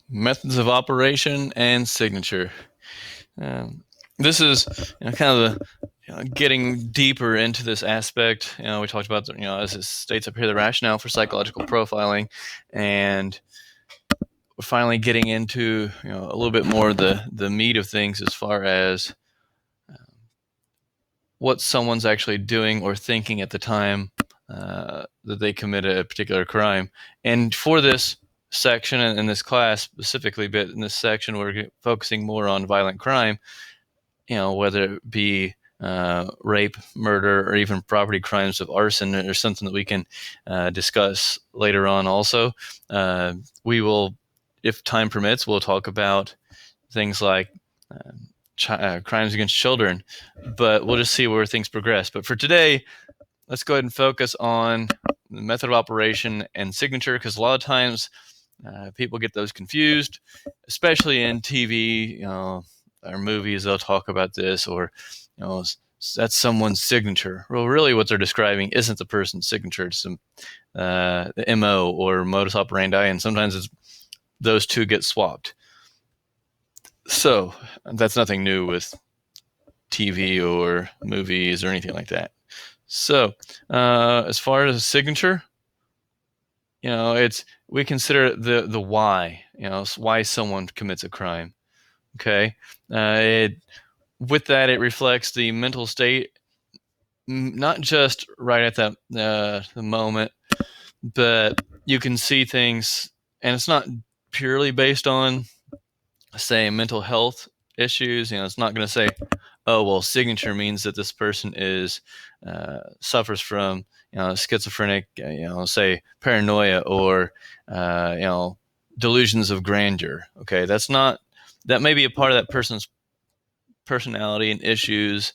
Methods of operation and signature. Um, this is kind of getting deeper into this aspect. We talked about as it states up here, the rationale for psychological profiling, and we're finally getting into a little bit more the meat of things as far as what someone's actually doing or thinking at the time that they commit a particular crime. And for this section and in this class specifically, but in this section we're focusing more on violent crime, whether it be rape, murder, or even property crimes of arson, or something that we can discuss later on also. We will, if time permits, we'll talk about things like crimes against children, but we'll just see where things progress. But for today, let's go ahead and focus on the method of operation and signature, because a lot of times people get those confused, especially in TV, or movies. They'll talk about this, or that's someone's signature. Well, really, what they're describing isn't the person's signature; it's the MO or modus operandi, and sometimes those two get swapped. So that's nothing new with TV or movies or anything like that. So as far as a signature, we consider the why, why someone commits a crime. Okay, with that, it reflects the mental state, not just right at that the moment, but you can see things, and it's not purely based on, say, mental health issues. It's not going to say, oh, well, signature means that this person suffers from schizophrenic, say paranoia, or delusions of grandeur. Okay, that may be a part of that person's personality and issues,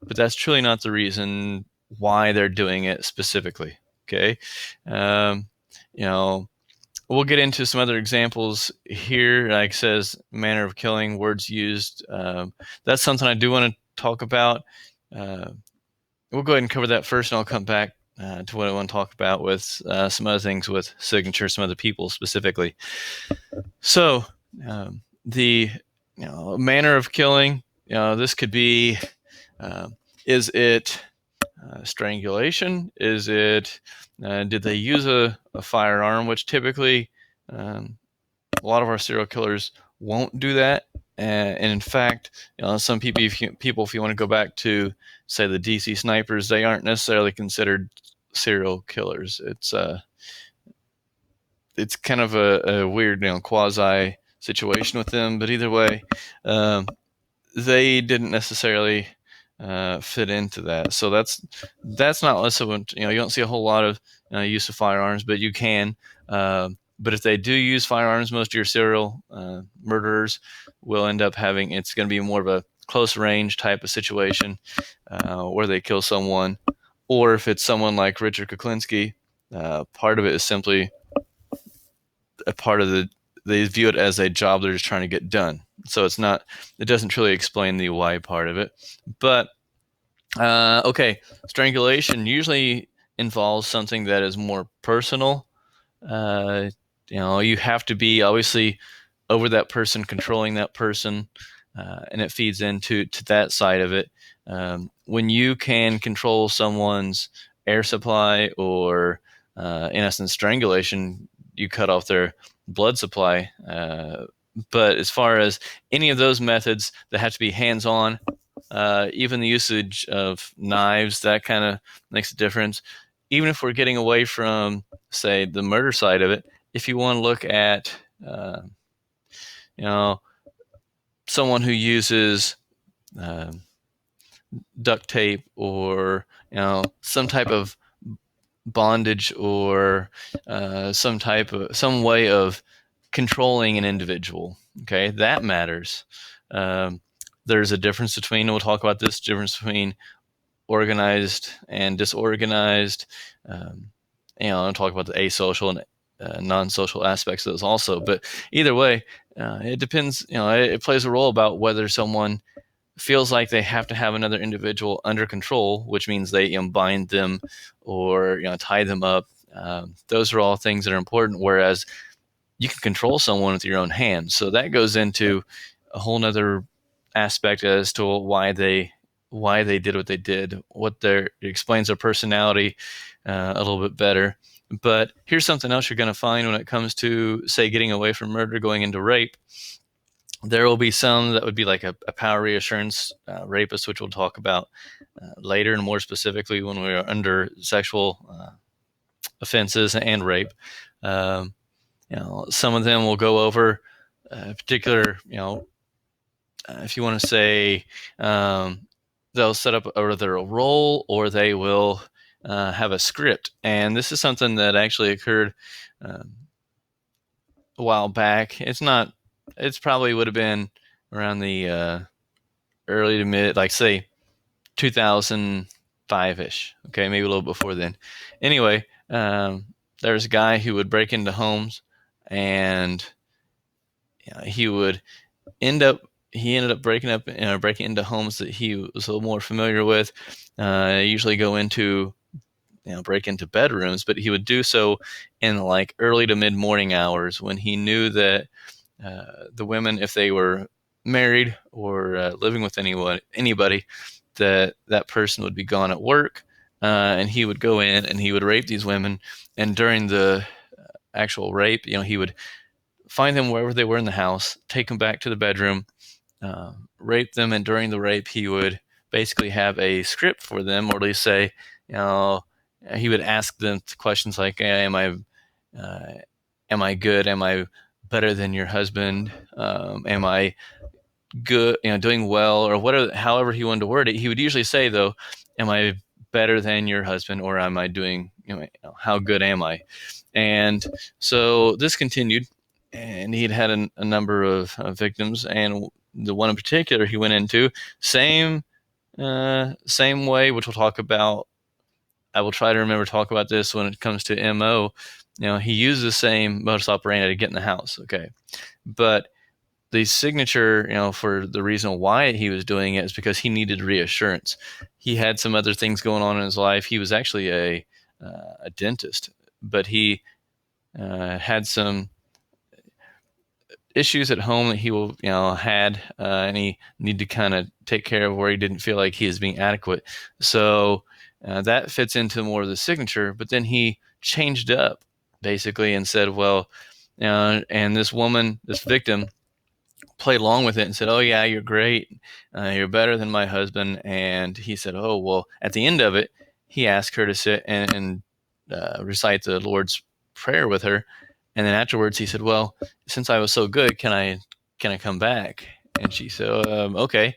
but that's truly not the reason why they're doing it specifically. Okay, um, you know we'll get into some other examples here. Like it says, manner of killing, words used. That's something I do want to talk about. We'll go ahead and cover that first, and I'll come back to what I want to talk about with some other things with signature, some other people specifically. So the manner of killing, this could be, is it strangulation? Is it did they use a firearm? Which typically a lot of our serial killers won't do that. And in fact, some people, if you want to go back to, say, the DC snipers, they aren't necessarily considered serial killers. It's kind of a weird, quasi situation with them. But either way, they didn't necessarily fit into that. So that's not less of you don't see a whole lot of use of firearms, but you can. But if they do use firearms, most of your serial murderers will end up having, it's going to be more of a close range type of situation where they kill someone. Or if it's someone like Richard Kuklinski, part of it is simply a part of they view it as a job they're just trying to get done. So it doesn't truly explain the why part of it. But okay, strangulation usually involves something that is more personal. You have to be obviously over that person, controlling that person, and it feeds into that side of it. When you can control someone's air supply, or in essence strangulation, you cut off their blood supply. But as far as any of those methods that have to be hands-on, even the usage of knives, that kind of makes a difference. Even if we're getting away from, say, the murder side of it, if you want to look at, someone who uses duct tape, or some type of bondage, or some way of controlling an individual, okay, that matters. There's a difference between, we'll talk about this difference between organized and disorganized. I'll talk about the asocial and non-social aspects of those also. But either way, it depends. It plays a role about whether someone feels like they have to have another individual under control, which means they bind them or tie them up. Those are all things that are important. Whereas you can control someone with your own hands. So that goes into a whole nother aspect as to why they did what they did. It explains their personality a little bit better. But here's something else you're going to find when it comes to, say, getting away from murder, going into rape. There will be some that would be like a power reassurance rapist, which we'll talk about later, and more specifically when we are under sexual offenses and rape. Um, some of them will go over a particular, if you want to say, they'll set up either a role or they will have a script. And this is something that actually occurred a while back. It's probably would have been around the early to mid, like say 2005-ish. Okay, maybe a little before then. Anyway, there's a guy who would break into homes, and he would ended up breaking into homes that he was a little more familiar with. Usually go into break into bedrooms, but he would do so in like early to mid morning hours when he knew that the women, if they were married or living with anybody, that person would be gone at work, and he would go in and he would rape these women. And during the actual rape, he would find them wherever they were in the house, take them back to the bedroom, rape them, and during the rape, he would basically have a script for them, or at least say, he would ask them questions like, am I good? Am I better than your husband? Am I good, doing well, or whatever, however he wanted to word it. He would usually say, though, am I better than your husband, or am I doing, how good am I? And so this continued, and he'd had a number of victims, and the one in particular he went into, same way, which we'll talk about. I will try to remember to talk about this when it comes to MO. He used the same modus operandi to get in the house. Okay. But the signature, for the reason why he was doing it is because he needed reassurance. He had some other things going on in his life. He was actually a dentist, but he had some issues at home that he had, and he needed to kind of take care of where he didn't feel like he was being adequate. So that fits into more of the signature. But then he changed up basically and said, well, and this woman, this victim, played along with it and said, oh yeah, you're great, you're better than my husband. And he said, oh well, at the end of it, he asked her to sit and recite the Lord's Prayer with her. And then afterwards he said, well, since I was so good, can I come back? And she said, okay,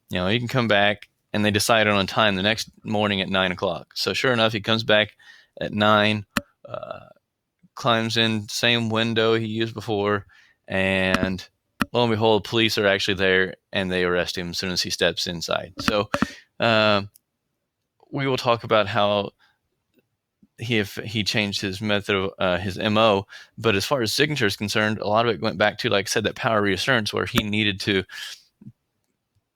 you can come back. And they decided on a time the next morning at 9:00. So sure enough, he comes back at 9, climbs in same window he used before, and lo and behold, police are actually there, and they arrest him as soon as he steps inside. So we will talk about how he changed his method of his MO. But as far as signature is concerned, a lot of it went back to, like I said, that power reassurance, where he needed to,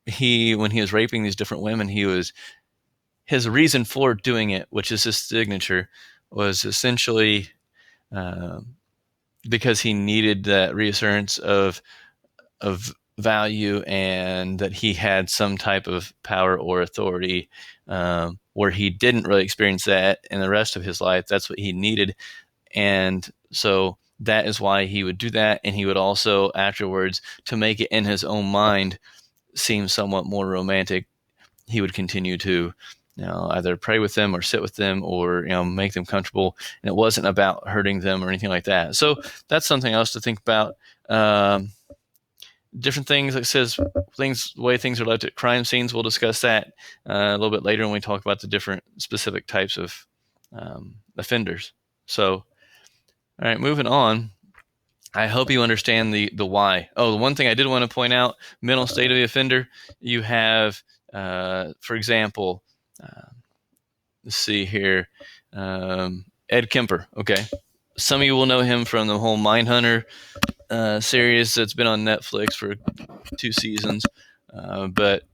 when he was raping these different women, his reason for doing it, which is his signature, was essentially because he needed that reassurance of value, and that he had some type of power or authority, where he didn't really experience that in the rest of his life. That's what he needed. And so that is why he would do that. And he would also afterwards, to make it in his own mind seem somewhat more romantic, he would continue to either pray with them or sit with them, or make them comfortable. And it wasn't about hurting them or anything like that. So that's something else to think about. Different things, like it says, the way things are left at crime scenes. We'll discuss that a little bit later when we talk about the different specific types of offenders. So, all right, moving on. I hope you understand the why. Oh, the one thing I did want to point out: mental state of the offender. You have, for example, let's see here, Ed Kemper. Okay, some of you will know him from the whole Mindhunter series that's been on Netflix for 2 seasons. But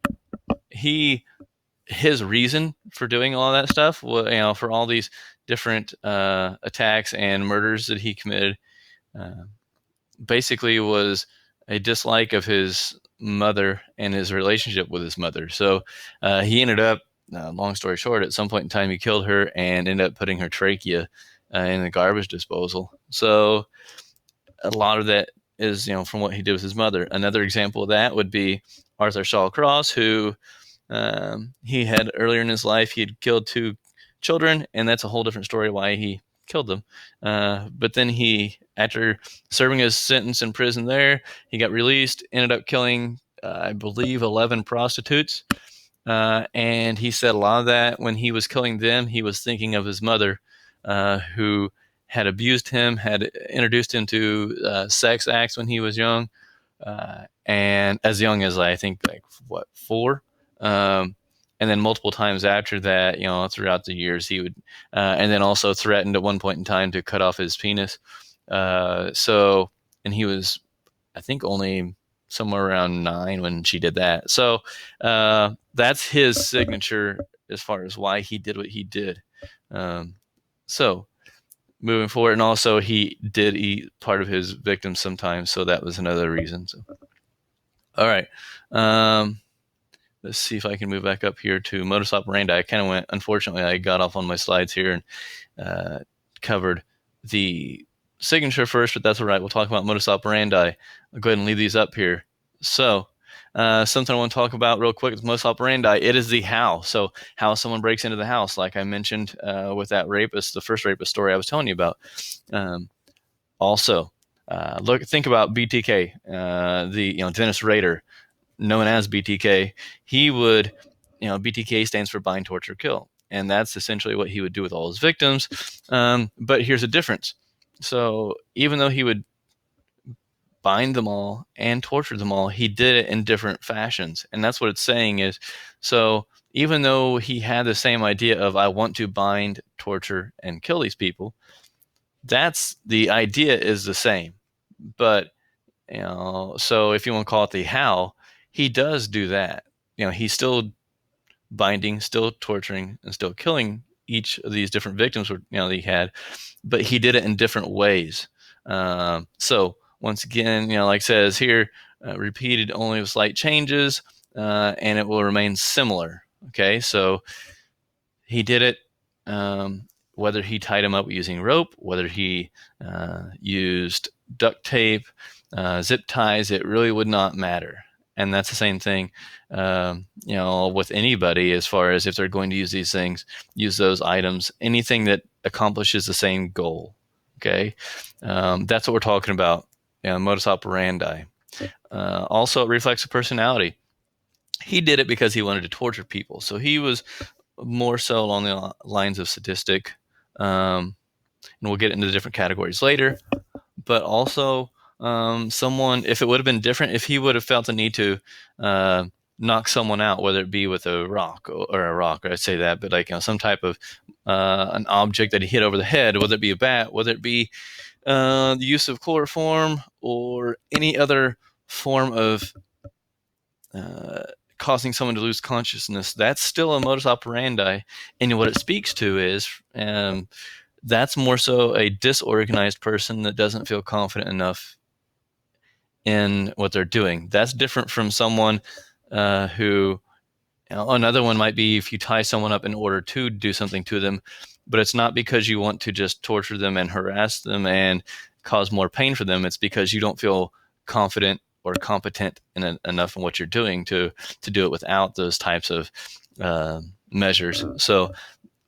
his reason for doing all that stuff was, for all these different attacks and murders that he committed, basically was a dislike of his mother and his relationship with his mother. So he ended up, long story short, at some point in time, he killed her and ended up putting her trachea in the garbage disposal. So a lot of that is, from what he did with his mother. Another example of that would be Arthur Shawcross, who he had earlier in his life, he had killed 2 children, and that's a whole different story why he killed them. But then he, after serving his sentence in prison there, he got released, ended up killing, I believe, 11 prostitutes. And he said a lot of that when he was killing them, he was thinking of his mother, who had abused him, had introduced him to sex acts when he was young, and as young as I think, like, 4. And then multiple times after that, throughout the years, he would, and then also threatened at one point in time to cut off his penis. And he was, I think, only somewhere around 9 when she did that. So that's his signature as far as why he did what he did. So moving forward, and also he did eat part of his victims sometimes, so that was another reason. So, all right. Let's see if I can move back up here to modus operandi. I kind of went, unfortunately, I got off on my slides here and covered the signature first, but that's all right. We'll talk about modus operandi. I'll go ahead and leave these up here. So something I want to talk about real quick with modus operandi, it is the how. So how someone breaks into the house, like I mentioned with that rapist, the first rapist story I was telling you about. Also, think about BTK, the Dennis Rader, known as BTK. He would, BTK stands for bind, torture, kill. And that's essentially what he would do with all his victims. But here's a difference. So even though he would bind them all and torture them all, he did it in different fashions. And that's what it's saying is, so even though he had the same idea of, I want to bind, torture, and kill these people, that's the idea is the same. But, so if you want to call it the how, he does do that. He's still binding, still torturing, and still killing each of these different victims, that he had, but he did it in different ways. So once again, like it says here, repeated only with slight changes, and it will remain similar. Okay, so he did it, whether he tied him up using rope, whether he used duct tape, zip ties, it really would not matter. And that's the same thing, with anybody, as far as if they're going to use these things, use those items, anything that accomplishes the same goal. Okay, that's what we're talking about. Modus operandi. Also, it reflects a personality. He did it because he wanted to torture people. So he was more so along the lines of sadistic. And we'll get into the different categories later. But also, someone, if it would have been different, if he would have felt the need to knock someone out, whether it be with a rock, I'd say that, but like some type of an object that he hit over the head, whether it be a bat, whether it be the use of chloroform or any other form of causing someone to lose consciousness, that's still a modus operandi. And what it speaks to is that's more so a disorganized person that doesn't feel confident enough in what they're doing. That's different from someone who, another one might be if you tie someone up in order to do something to them, but it's not because you want to just torture them and harass them and cause more pain for them. It's because you don't feel confident or competent enough in what you're doing to do it without those types of measures. So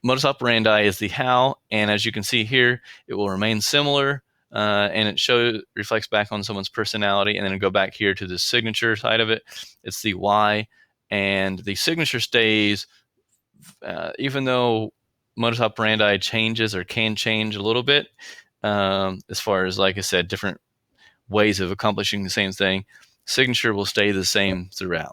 modus operandi is the how, and as you can see here, it will remain similar, and it reflects back on someone's personality. And then go back here to the signature side of it. It's the why, and the signature stays, even though modus operandi changes or can change a little bit, as far as, like I said, different ways of accomplishing the same thing. Signature will stay the same throughout.